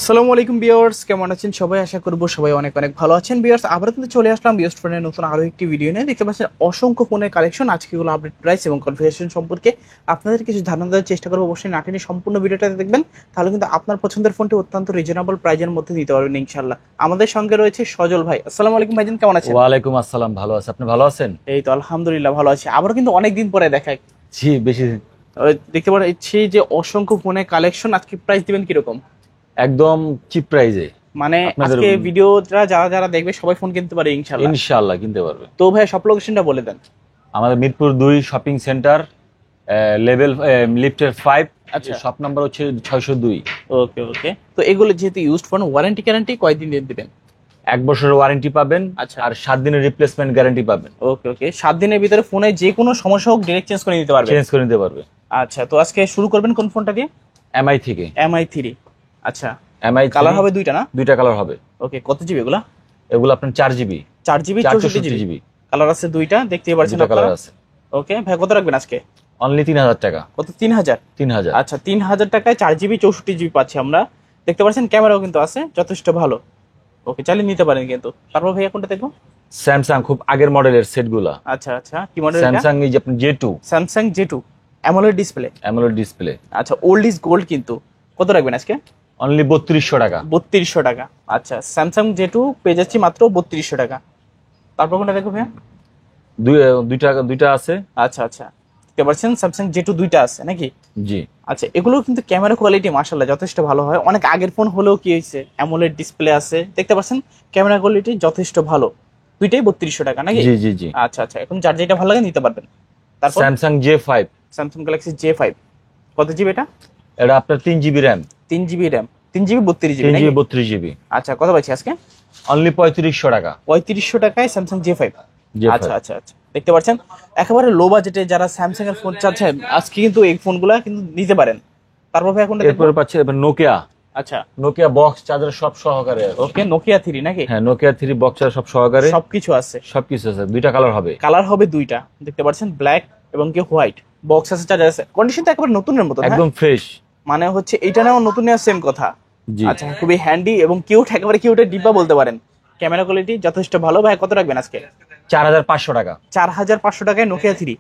আসসালামু আলাইকুম ভিউয়ার্স, কেমন আছেন সবাই? আশা করব সবাই অনেক অনেক ভালো আছেন। ভিউয়ার্স, আবার কিন্তু চলে আসলাম ভিউয়ার্স ফোনের নতুন আরো একটি ভিডিও নিয়ে। দেখতে পাচ্ছেন অসংখ্য ফোনের কালেকশন। আজকে এগুলো আপডেট প্রাইস এবং কনফিগারেশন সম্পর্কে আপনাদের কিছু ধারণা দেওয়ার চেষ্টা করবো। অবশ্যই না টেনে সম্পূর্ণ ভিডিওটাতে দেখবেন, তাহলে কিন্তু আপনার পছন্দের ফোনটি অত্যন্ত রিজনেবল প্রাইজের মধ্যে নিতে পারবেন ইনশাআল্লাহ। আমাদের সঙ্গে রয়েছে সজল ভাই। আসসালামু আলাইকুম ভাইজান, কেমন আছেন? ওয়ালাইকুম আসসালাম, ভালো আছে, আপনি ভালো আছেন? এই তো আলহামদুলিল্লাহ ভালো আছি। আবার কিন্তু অনেকদিন পরে দেখায়। জি, বেশি দিন। দেখতে পাচ্ছি যে অসংখ্য ফোনের কালেকশন। আজকে প্রাইস দিবেন কিরকম? একদম চিপ প্রাইজে মানে আপনাদের আজকে ভিডিওটা যারা যারা দেখবে সবাই ফোন কিনতে পারে ইনশাআল্লাহ। ইনশাআল্লাহ কিনতে পারবে। তো ভাই সব লোকেশনটা বলে দেন। আমাদের মিরপুর 2 শপিং সেন্টার, লেভেল লিফটের 5। আচ্ছা। শপ নাম্বার হচ্ছে 602। ওকে ওকে। তো এগুলো যেহেতু ইউজড ফোন, ওয়ারেন্টি গ্যারান্টি কয়দিন দিয়ে দিবেন? 1 বছরের ওয়ারেন্টি পাবেন। আচ্ছা। আর 7 দিনের রিপ্লেসমেন্ট গ্যারান্টি পাবেন। ওকে ওকে। 7 দিনের ভিতরে ফোনে যে কোনো সমস্যা হোক ডিরেক্ট চেঞ্জ করে নিতে পারবে। চেঞ্জ করে নিতে পারবে। আচ্ছা, তো আজকে শুরু করবেন কোন ফোনটা দিয়ে? এমআই থেকে। MI3। আচ্ছা। এমআই কালার হবে দুইটা না? দুইটা কালার হবে। ওকে, কত জিবি এগুলা? এগুলো আপনার 4 GB। 4 GB 64 GB। কালার আছে দুইটা, দেখতেই পাচ্ছেন দুইটা কালার আপনারা। আছে। ওকে ভাই, কত রাখবেন আজকে? অনলি 3000 টাকা। কত? 3000। 3000। আচ্ছা, 3000 টাকায় 4 GB 64 GB পাচ্ছি আমরা। দেখতে পাচ্ছেন ক্যামেরাও কিন্তু আছে যথেষ্ট ভালো। ওকে, চালিয়ে নিতে পারেন কিন্তু। তারপর ভাইয়া কোনটা দেখবো? স্যামসাং, খুব আগের মডেলের সেটগুলা। আচ্ছা আচ্ছা, কি মডেল এটা? স্যামসাং এই যে আপনার J2। Samsung J2 AMOLED display. AMOLED display. আচ্ছা, ওল্ড ইজ গোল্ড কিন্তু। কত রাখবেন আজকে? অনলি 3200 টাকা। 3200 টাকা। আচ্ছা, স্যামসাং J2 পেয়ে যাচ্ছি মাত্র 3200 টাকা। তারপর কোনটা দেখো ভাইয়া? দুইটা আছে। আচ্ছা আচ্ছা, দেখতে পাচ্ছেন স্যামসাং J2 দুইটা আছে নাকি? জি। আচ্ছা, এগুলো কিন্তু ক্যামেরা কোয়ালিটি মাশাআল্লাহ যথেষ্ট ভালো হয়। অনেক আগের ফোন হলেও কি হয়েছে, অ্যামোলেড ডিসপ্লে আছে, দেখতে পাচ্ছেন ক্যামেরা কোয়ালিটি যথেষ্ট ভালো। দুইটাই 3200 টাকা নাকি? জি জি জি। আচ্ছা আচ্ছা, এখন যার যেটা ভালো লাগে নিতে পারবেন। তারপর Samsung J5। Samsung Galaxy J5। কত জিবি এটা? এটা আপনার 3 GB RAM. 3 GB RAM, 3 GB 32 GB 3 GB নাকি? 32 GB। আচ্ছা, কত পাচ্ছি আজকে? অনলি 3500 টাকা। 3500 টাকায় স্যামসাং J5। J5। আচ্ছা আচ্ছা আচ্ছা, দেখতে পাচ্ছেন একেবারে লো বাজেটে যারা স্যামসাং এর ফোন চাচ্ছেন আজকে কিন্তু এই ফোনগুলা কিন্তু নিতে পারেন। তারপর ভাই কোনটা দেখবো? এরপরে পাচ্ছে এবার নোকিয়া। আচ্ছা। নোকিয়া বক্স চার্জার সব সহকারে আছে। ওকে, নোকিয়া 3 নাকি? হ্যাঁ, নোকিয়া 3 বক্স চার্জার সব সহকারে। সবকিছু আছে। সবকিছু আছে। দুইটা কালার হবে। কালার হবে দুইটা, দেখতে পাচ্ছেন ব্ল্যাক এবং কি হোয়াইট। বক্স আছে, চার্জার আছে। কন্ডিশনটা একেবারে নতুনের মতো, একদম ফ্রেশ। মানে হচ্ছে এটা নেওয়া নতুন নেওয়া সেম কথা। জি। আচ্ছা, খুবই হ্যান্ডি এবং কিউট, একেবারে কিউটের ডিব্বা বলতে পারেন। ক্যামেরা কোয়ালিটি যথেষ্ট ভালো। ভাই কত রাখবেন আজকে? 4500 টাকা। 4500 টাকায় নোকিয়া 3।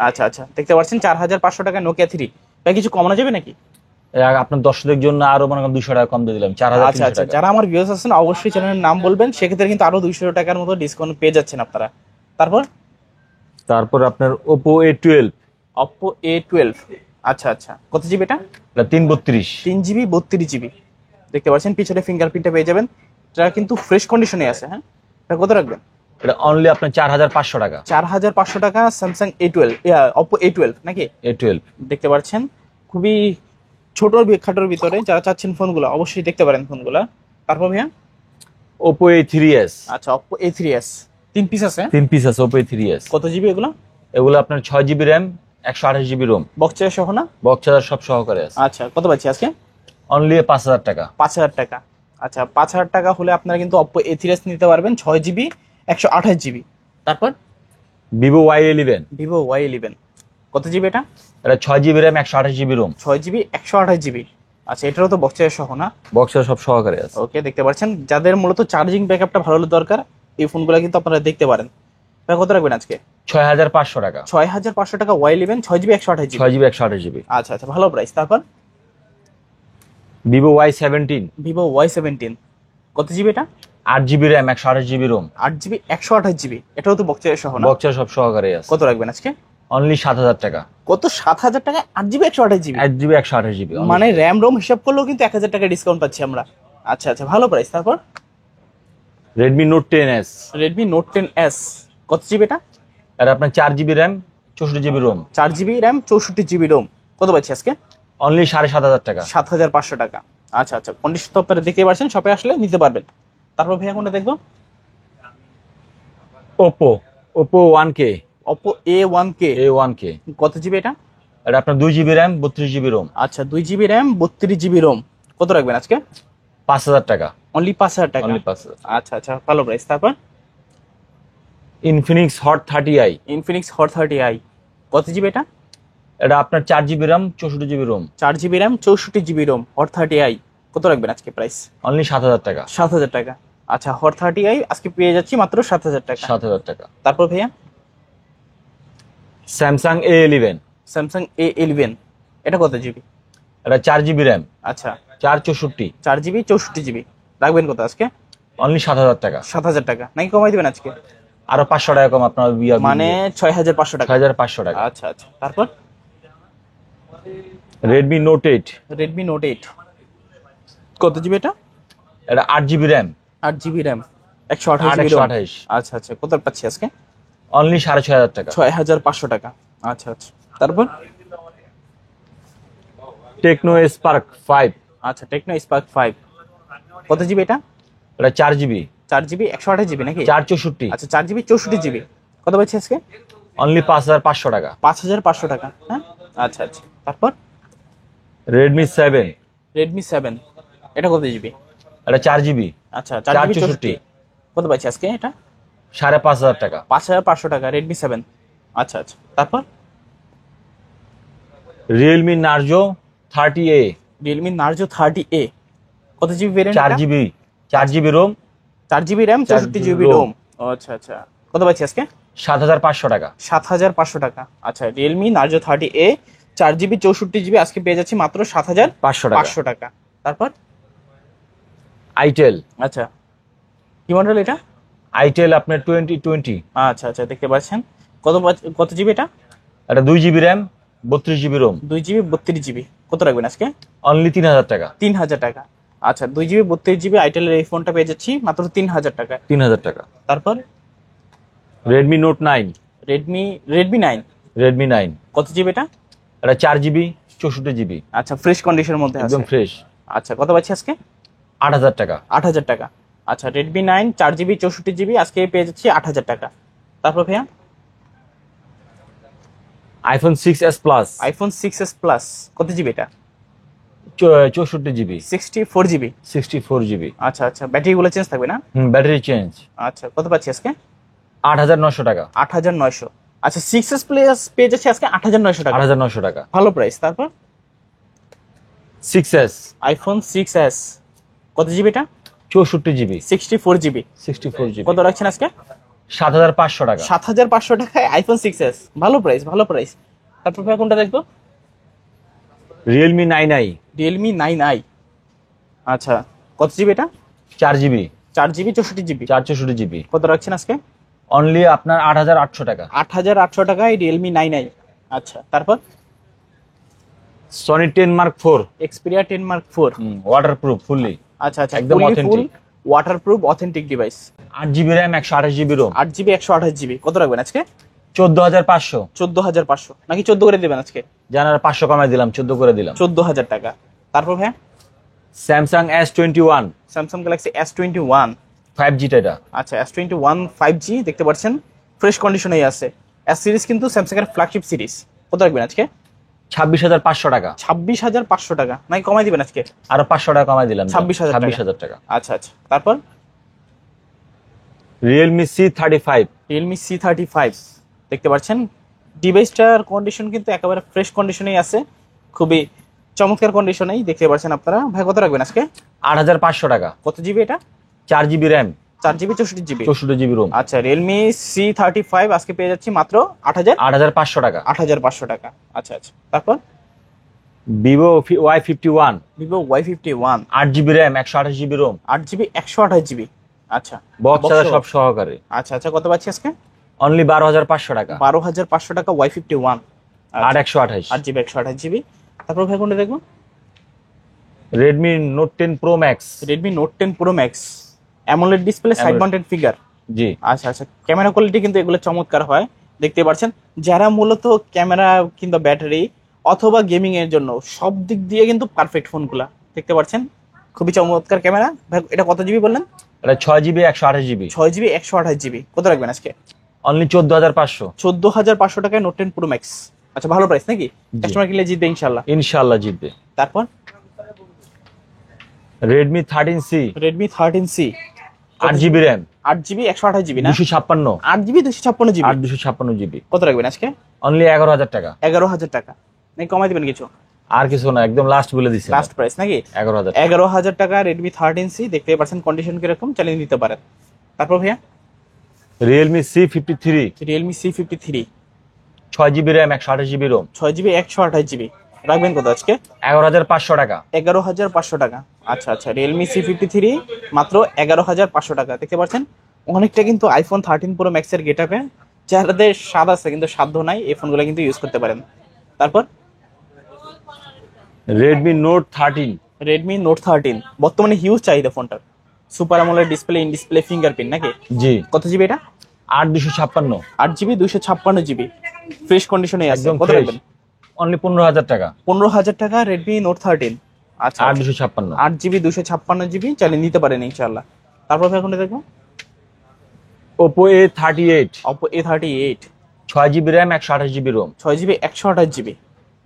আচ্ছা আচ্ছা, দেখতে পাচ্ছেন 4500 টাকায় নোকিয়া 3। ভাই কিছু কমানো যাবে নাকি? আপনার দর্শকদের জন্য আরো মনে করেন 200 টাকা কম দিয়ে দিলাম, আচ্ছা 4300 আচ্ছা, টাকা। যারা আমার ভিউয়ার্স আছেন অবশ্যই চ্যানেলের নাম বলবেন, সেক্ষেত্রে কিন্তু আরো 200 টাকার মতো ডিসকাউন্ট পেয়ে যাচ্ছেন আপনারা। তারপর আপনার Oppo A12। Oppo A12। আচ্ছা আচ্ছা, কত জিবি এটা? এটা 332। 3 GB 32 GB। দেখতে পাচ্ছেন পিছনে ফিঙ্গারপ্রিন্টটা পেয়ে যাবেন। এটা কিন্তু ফ্রেশ কন্ডিশনে আছে। হ্যাঁ, এটা কত রাখবেন? এটা অনলি আপনার 4500 টাকা। 4500 টাকা স্যামসাং A12, Oppo A12 নাকি? A12। দেখতে পাচ্ছেন খুবই ছোট খাটোর ভিতরে যারা চাচ্ছেন ফোনগুলো অবশ্যই দেখতে পারেন ফোনগুলো। তারপর ভাইয়া Oppo A3s। আচ্ছা, Oppo A3s 3 পিস আছে। 3 পিস আছে Oppo A3s। কত জিবি এগুলো? এগুলো আপনার 6 GB RAM, 128 GB ROM. Box charger সহ না? বক্স চার্জার সব সহকারে আছে। আচ্ছা, কত পাচ্ছি আজকে? অনলি 5000 টাকা। 5000 টাকা। আচ্ছা, 5000 টাকা হলে আপনারা কিন্তু Oppo A3s নিতে পারবেন, 6 GB 128 GB। তারপর Vivo Y11। Vivo Y11। কত জিবি এটা? এটা 6 GB RAM, 128 GB ROM. 6 GB 128 GB। আচ্ছা, এটারও তো বক্স চার্জার সহ না? বক্স চার্জার সব সহকারে আছে। ওকে, দেখতে পাচ্ছেন যাদের মূলত চার্জিং ব্যাকআপটা ভালো দরকার এই ফোনগুলো কিন্তু আপনারা দেখতে পারেন। ভাই কত রাখবেন আজকে? 6500 টাকা। 6500 টাকা Y11 6 GB 128 GB। 6 GB 128 GB। আচ্ছা আচ্ছা, ভালো প্রাইস। তারপর Vivo Y17। Vivo Y17। কত জিবি এটা? 8 GB RAM, 128 GB ROM. 8 GB 128 GB। এটাও তো বক্স চার্জার সহ না? বক্স চার্জার সব সহকারে আছে। কত রাখবেন আজকে? অনলি 7000 টাকা। কত? 7000 টাকায় 8 GB 128 GB? 8 GB 128 GB। মানে র্যাম রোম হিসাব করলেও কিন্তু 1000 টাকা ডিসকাউন্ট পাচ্ছি আমরা। আচ্ছা আচ্ছা, ভালো প্রাইস। তারপর Redmi Note 10s। Redmi Note 10s। কত জিবি এটা? এটা আপনার 4 GB RAM, 64 GB ROM. 4 GB RAM 64 GB ROM. কত পাচ্ছি আজকে? অনলি 7500 টাকা। 7500 টাকা। আচ্ছা আচ্ছা, কন্ডিশন তো আপনারা দেখতে পাচ্ছেন, শপে আসলে নিতে পারবেন। তারপর ভাইয়া কোনটা দেখবো? Oppo 1K। Oppo A1K। A1K। কত জিবি এটা? এটা আপনার 2 GB র্যাম, 32 GB রোম। আচ্ছা, 2 GB র্যাম 32 GB রোম। কত রাখবেন আজকে? 5000 টাকা। অনলি 5000 টাকা। অনলি 5000। আচ্ছা আচ্ছা, ভালো প্রাইস। তারপর Infinix Hot 30i। Infinix Hot 30i। কত জিবি এটা? এটা আপনার 4 GB RAM, 64 GB ROM. 4 GB RAM 64 GB ROM, Hot 30i। কত রাখবেন আজকে প্রাইস? অনলি 7,000 টাকা। 7,000 টাকা। আচ্ছা, হট 30i আজকে পেয়ে যাচ্ছি মাত্র 7,000 টাকা। 7,000 টাকা। তারপর ভাইয়া স্যামসাং A11, স্যামসাং A11, এটা কত জিবি? এটা 4 GB র্যাম, আচ্ছা, 464, 4 GB 64 GB। রাখবেন কত আজকে? অনলি 7,000 টাকা। 7,000 টাকা নাকি কমাই দিবেন আজকে? আরো 500 টাকা কম আপনার মানে 6,500 টাকা। 6,500 টাকা। আচ্ছা আচ্ছা, তারপর রেডমি নোট 8, রেডমি নোট 8, কত জিবি এটা? এটা 8 GB RAM, 8 GB RAM, 128 GB ROM। 128, আচ্ছা আচ্ছা, কত পাচ্ছি আজকে? অনলি 6,500 টাকা। 6,500 টাকা। আচ্ছা আচ্ছা, তারপর টেকনো স্পার্ক 5, আচ্ছা, টেকনো স্পার্ক 5, কত জিবি এটা? এটা 4 GB, 4 GB 128 GB নাকি? 464, আচ্ছা, 4 GB 64 GB, কত পাচ্ছি আজকে? অনলি 5,500 টাকা। 5,500 টাকা। হ্যাঁ, আচ্ছা আচ্ছা, তারপর রেডমি 7, রেডমি 7, এটা কত জিবি? এটা 4 GB, আচ্ছা, 4 GB 464, 64, কত পাচ্ছি আজকে এটা? 5,500 টাকা। 5,500 টাকা, রেডমি 7। আচ্ছা আচ্ছা, তারপর Realme Narzo 30A, Realme Narzo 30A, কত GB variant? 4 GB, 4 GB ROM, 4 GB RAM, 64 GB ROM. আচ্ছা আচ্ছা, কত পাচ্ছি আজকে? 7,500 টাকা। 7,500 টাকা। আচ্ছা, Realme Narzo 30A, 4 GB 64 GB আজকে পেয়ে যাচ্ছি মাত্র 500 টাকা। 7,500 টাকা। তারপর আইটেল, আচ্ছা, কি মডেল এটা? আইটেল আপনার 2020, আচ্ছা আচ্ছা, দেখতে পাচ্ছেন, কত জিবি এটা? এটা 2 GB RAM, 32 GB ROM, 2 GB 32 GB, কত রাখবেন আজকে? অনলি 3,000 টাকা। 3,000 টাকা। আচ্ছা, 2 GB 32 GB আইটেলের এই ফোনটা পেয়ে যাচ্ছি মাত্র 3,000 টাকায়। 3,000 টাকা। তারপর রেডমি নোট 9, রেডমি 9, রেডমি 9, কত জিবি এটা? এটা 4 GB 64 GB, আচ্ছা, ফ্রেশ কন্ডিশনের মধ্যে আছে। একদম ফ্রেশ। আচ্ছা, কত পাচ্ছি আজকে? 8,000 টাকা। 8,000 টাকা। আচ্ছা, রেডমি 9 4 GB 64 GB আজকে পেয়ে যাচ্ছি 8,000 টাকা। তারপর ভাইয়া iPhone 6s plus, iPhone 6s plus, কত জিবি এটা? 64 GB, 64 GB। 64 GB। আচ্ছা আচ্ছা, ব্যাটারিগুলো চেঞ্জ থাকবে না? Battery change. আচ্ছা, কত পাচ্ছি আজকে? 8,900 টাকা। 8,900। আচ্ছা, 6s প্লাস পেয়ে যাচ্ছি আজকে 8,900 টাকা। 8,900 টাকা। ভালো প্রাইস। তারপর 6s, আইফোন 6s, কত জিবি এটা? 64 GB, 64 GB, 64 GB, কত রাখছেন আজকে? 7,500 টাকা। 7,500 টাকায় আইফোন 6s, ভালো প্রাইস, ভালো প্রাইস। তারপর ভাই কোনটা দেখবো? রিয়েলমি 9i, রিয়েলমি 9i, আচ্ছা, কত জিবি এটা? 4 GB, 4 GB 64 GB, 464 GB, কত রাখছেন আজকে? অনলি আপনার 8,800 টাকা। 8,800 টাকায় রিয়েলমি 9i। আচ্ছা, তারপর Sony 10 Mark 4, Xperia 10 Mark 4, waterproof fully, আচ্ছা আচ্ছা, একদম full authentic। Waterproof authentic device, 8 GB RAM, 128 GB ROM, 8 GB 128 GB, কত রাখবেন আজকে? 14,500। 14,500 নাকি 14 করে দেবেন আজকে? জানার 500 কমাই দিলাম, 14 করে দিলাম। 14,000 টাকা। তারপর ভাই Samsung S21, Samsung Galaxy S21, 5G এটা। আচ্ছা, S21 5G দেখতে পাচ্ছেন, ফ্রেশ কন্ডিশনেই আছে। এস সিরিজ কিন্তু স্যামসাং এর ফ্ল্যাগশিপ সিরিজ, কত রাখবেন আজকে? 26,500 টাকা। 26,500 টাকা নাকি কমাই দিবেন আজকে? আরো 500 টাকা কমাই দিলাম, 26,000 টাকা। 26,000 টাকা। আচ্ছা আচ্ছা, তারপর রিয়েলমি C35, রিয়েলমি C35 দেখতে পাচ্ছেন, ডিভাইসটার কন্ডিশন কিন্তু একেবারে ফ্রেশ কন্ডিশনেই আছে, খুবই চমৎকার কন্ডিশনেই দেখতে পাচ্ছেন আপনারা। ভাই কত রাখবেন আজকে? 8,500 টাকা। কত জিবি এটা? 4 GB RAM, 4 GB 64 GB, 64 GB ROM, আচ্ছা, রিয়েলমি C35 আজকে পেয়ে যাচ্ছি মাত্র 8,500 টাকা। 8,500 টাকা। আচ্ছা আচ্ছা, তারপর Vivo Y51, Vivo Y51, 8 GB RAM, 128 GB ROM, 8 GB 128 GB, আচ্ছা, বক্স box ছাড়া সহ। সব সহকারে, আচ্ছা আচ্ছা, কত পাচ্ছি আজকে? অনলি 12,500 টাকা। 12,500 টাকা Y51, আর 128। 8 GB 128 GB। তারপর ভাই কোনটা দেখবো? Redmi Note 10 Pro Max, Redmi Note 10 Pro Max, AMOLED display, side mounted figure. জি। আচ্ছা আচ্ছা, ক্যামেরা কোয়ালিটি কিন্তু এগুলো চমৎকার হয়, দেখতে পাচ্ছেন। যারা মূলত ক্যামেরা কিংবা ব্যাটারি অথবা গেমিং এর জন্য সব দিক দিয়ে কিন্তু পারফেক্ট ফোনগুলা, দেখতে পাচ্ছেন, খুবই চমৎকার ক্যামেরা। ভাই এটা কত জিবি বললেন? এটা 6 GB 128 GB, 6 GB 128 GB, কত রাখবেন আজকে? অনলি 14,500। 14,500 টাকায় নোট 10 প্রো ম্যাক্স। আচ্ছা, ভালো প্রাইস নাকি? কাস্টমার কিনলে জিতবে ইনশাল্লাহ। ইনশাআল্লাহ জিতবে। তারপর Redmi 13C, Redmi 13C, 8 GB RAM, 8 GB 128 GB না, 256, 8 GB 256 GB, 256 GB, কত রাখবেন আজকে? অনলি 11,000 টাকা। 11,000 টাকা নাকি কমাই দিবেন কিছু? আর কিছু না, একদম লাস্ট বলে দিচ্ছি। লাস্ট প্রাইস নাকি 11,000। 11,000 টাকা রেডমি 13C, দেখতে পাচ্ছেন কন্ডিশন কিরকম, চালিয়ে নিতে পারেন। তারপর ভাইয়া Realme C53, Realme C53, 6GB RAM 128GB ROM, 6GB 128GB, রাখবেন কত আজকে? 11,500 টাকা। 11,500 টাকা। আচ্ছা আচ্ছা, রিয়েলমি C53 মাত্র 11,500 টাকা। দেখতে পাচ্ছেন অনেকটা কিন্তু আইফোন 13 প্রো ম্যাক্সের গেট আপে, যাদের স্বাদ আছে কিন্তু সাধ্য নাই, এই ফোনগুলো কিন্তু ইউজ করতে পারেন। তারপর রেডমি নোট 13, রেডমি নোট 13, বর্তমানে হিউজ চাহিদা ফোনটার। Super AMOLED display, in display fingerprint নাকি? জি। কত জিবি এটা? 8,256, 8GB 256GB, ফ্রেশ কন্ডিশনে আছে। একদম কত ফ্রেশ, রাখবেন? অনলি 15,000 টাকা। 15,000 টাকা রেডমি নোট 13। আচ্ছা 8,256, 8GB 256GB, চালিয়ে নিতে পারেন ইনশাআল্লাহ। তারপর এখন দেখবো Oppo A38, Oppo A38, 6GB RAM 128GB ROM, 6GB 128GB,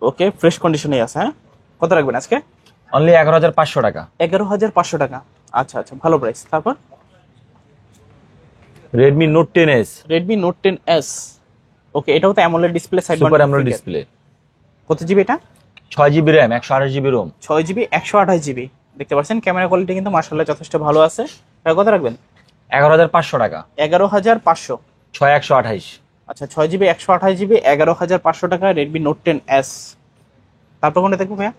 okay fresh কন্ডিশনে আছে। হ্যাঁ, কত রাখবেন আজকে? অনলি 11,500 টাকা। 11,500 টাকা। আচ্ছা আচ্ছা, ভালো প্রাইস। তারপর Redmi note 10s, Redmi note 10s, ওকে এটাও তো AMOLED display, side super AMOLED display, কত জিবি এটা? 6GB RAM 128GB ROM, 6GB 128GB, দেখতে পাচ্ছেন ক্যামেরা কোয়ালিটি কিন্তু মাশাআল্লাহ যথেষ্ট ভালো আছে। এটা কত রাখবেন? 11,500 টাকা। 11,500। 6128, আচ্ছা 6GB 128GB, 11,500 টাকা রেডমি নোট 10s। তারপর কোনটা দেখবো ভাইয়া?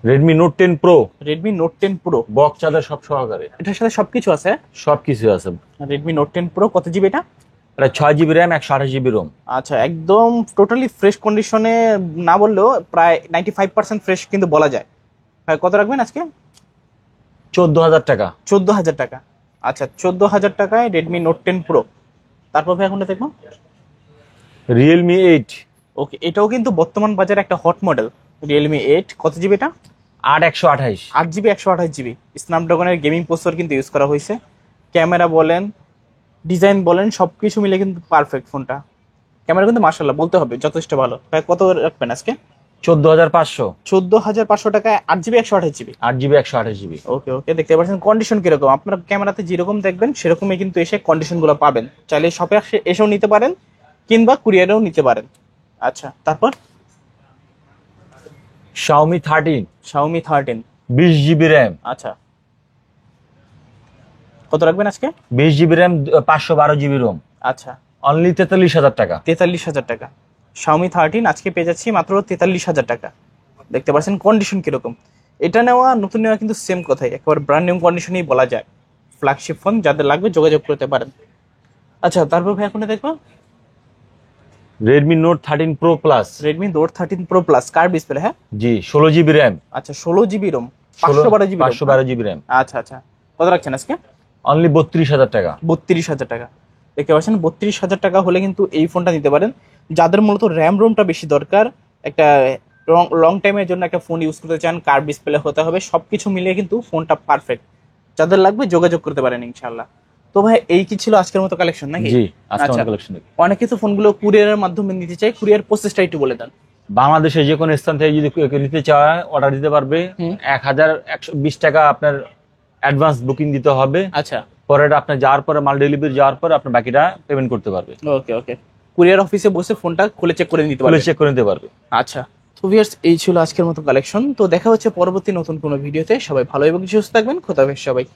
Redmi Note 10 pro, Redmi Note 10 pro, box charger সব সহকারে, এটার সাথে সবকিছু আছে। সবকিছু আছে। রেডমি নোট 10 প্রো, কত জিবি এটা? এটা 6GB র্যাম 128GB রোম, আচ্ছা একদম টোটালি ফ্রেশ কন্ডিশনে না বললেও প্রায় 95% ফ্রেশ কিন্তু বলা যায়। ভাই কত রাখবেন আজকে? 14,000 টাকা। 14,000 টাকা। আচ্ছা 14,000 টাকায় রেডমি নোট 10 প্রো। তারপর ভাই কোনটা দেখবো? রিয়েলমি 8, ওকে এটাও কিন্তু বর্তমান বাজারে একটা হট মডেল, রিয়েলমি 8, কত জিবি এটা? 8,128, 8GB 128GB, স্ন্যাপড্রাগনের গেমিং প্রসেসর কিন্তু ইউজ করা হয়েছে। ক্যামেরা বলেন, ডিজাইন বলেন, সবকিছু মিলে কিন্তু পারফেক্ট ফোনটা। ক্যামেরা কিন্তু মাশাআল্লাহ বলতে হবে যথেষ্ট ভালো। ভাই কত রাখবেন আজকে? 14,500, 14,500 টাকায় 8GB 128GB। 8GB 128GB। ওকে ওকে, দেখতে পাচ্ছেন কন্ডিশন কিরকম, আপনার ক্যামেরাতে যেরকম দেখবেন সেরকমই কিন্তু এসে কন্ডিশনগুলো পাবেন। চাইলে শপে এসেও নিতে পারেন কিংবা কুরিয়ারেও নিতে পারেন। আচ্ছা তারপর Xiaomi 13, Xiaomi 13, 20GB র্যাম, আচ্ছা কত রাখবেন আজকে? 20GB র্যাম 512GB রোম, আচ্ছা অনলি 43,000 টাকা। 43,000 টাকা। Xiaomi 13 আজকে পেয়ে যাচ্ছি মাত্র 43,000 টাকা। দেখতে পাচ্ছেন কন্ডিশন কিরকম। এটা নেওয়া নতুন নেওয়া কিন্তু সেম কথাই, একেবারে ব্র্যান্ড নিউ কন্ডিশনেই বলা যায়। ফ্ল্যাগশিপ ফোন, যাদের লাগবে যোগাযোগ করতে পারেন। আচ্ছা তারপর ভাই এখন দেখবো Redmi note 13 pro plus, Redmi note 13 pro plus, curve display. হ্যাঁ জি, 16GB র্যাম, আচ্ছা 16GB Rome, 512GB। 512GB RAM, আচ্ছা আচ্ছা, কত রাখছেন আজকে? অনলি 32,000 টাকা। 32,000 টাকা। দেখতে পাচ্ছেন 32,000 টাকা হলে কিন্তু এই ফোনটা নিতে পারেন। যাদের মূলত র্যাম রোমটা বেশি দরকার, একটা লং টাইমের জন্য একটা ফোন ইউজ করতে চান, কার্ভ ডিসপ্লে হতে হবে, সবকিছু মিলিয়ে কিন্তু ফোনটা পারফেক্ট। যাদের লাগবে যোগাযোগ করতে পারেন ইনশাআল্লাহ। তো ভাই এই কি ছিল আজকের মতো কালেকশন নাকি? জি, আজকে আচ্ছা। আমাদের কালেকশন। অনেকে তো ফোনগুলো কুরিয়ারের মাধ্যমে নিতে চায়, কুরিয়ার প্রসেসটা একটু বলে দেন। বাংলাদেশে যে কোনো স্থান থেকে যদি কেউ নিতে চায় অর্ডার দিতে পারবে। 1,120 টাকা আপনার অ্যাডভান্স বুকিং দিতে হবে। আচ্ছা পরে আপনার যাওয়ার পরে, মাল ডেলিভারি যাওয়ার পরে আপনার বাকিটা পেমেন্ট করতে পারবে। ওকে ওকে, কুরিয়ার অফিসে বসে ফোনটা খুলে চেক করে নিতে পারবে। চেক করে নিতে পারবে। আচ্ছা তো ভিউয়ার্স, এই ছিল আজকের মতো কালেকশন। তো দেখা হচ্ছে পরবর্তী নতুন কোনো ভিডিওতে। সবাই ভালো এবং সুস্থ থাকবেন। খোদা হাফেজ সবাই।